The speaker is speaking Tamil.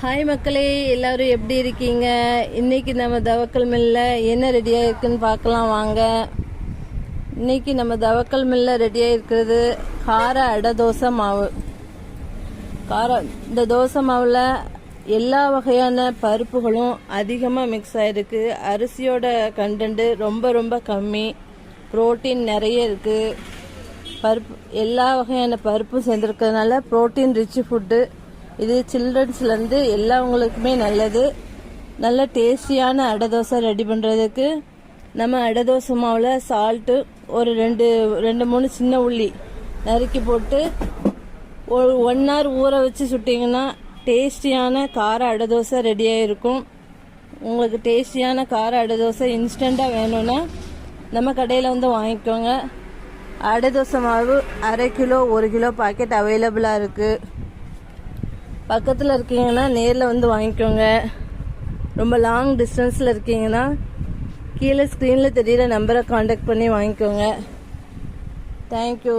ஹாய் மக்களே, எல்லாரும் எப்படி இருக்கீங்க? இன்னைக்கு நம்ம தவக்கல் மில்ல என்ன ரெடியா இருக்குன்னு பார்க்கலாம் வாங்க. இன்னைக்கு நம்ம தவக்கல் மில்ல ரெடியா இருக்கிறது கார அடை தோசை மாவு. இந்த தோசை மாவுல எல்லா வகையான பருப்புகளும் அதிகமாக மிக்ஸ் ஆயிருக்கு. அரிசியோட கண்டென்ட் ரொம்ப ரொம்ப கம்மி, புரோட்டீன் நிறைய இருக்கு. பருப்பு எல்லா வகையான பருப்பும் சேர்ந்துருக்கிறதுனால புரோட்டீன் ரிச் ஃபுட்டு. இது சில்ட்ரன்ஸ்லேருந்து எல்லாவங்களுக்குமே நல்லது. நல்ல டேஸ்டியான அடை தோசை ரெடி பண்ணுறதுக்கு நம்ம அடை தோசை மாவில் சால்ட்டு ஒரு ரெண்டு மூணு சின்ன உள்ளி நறுக்கி போட்டு ஒரு 1 hour ஊற வச்சு சுட்டிங்கன்னா டேஸ்டியான கார அடை தோசை ரெடியாக இருக்கும். உங்களுக்கு டேஸ்டியான கார அடை தோசை இன்ஸ்டண்ட்டாக வேணும்னா நம்ம கடையில் வந்து வாங்கிக்கோங்க. அடை தோசை மாவு 1/2 கிலோ 1 கிலோ பாக்கெட் அவைலபிளாக இருக்குது. பக்கத்தில் இருக்கீங்கன்னா நேரில் வந்து வாங்கிக்கோங்க. ரொம்ப லாங் டிஸ்டன்ஸில் இருக்கீங்கன்னா கீழே ஸ்க்ரீனில் தெரிகிற நம்பரை காண்டாக்ட் பண்ணி வாங்கிக்கோங்க. தேங்க்யூ.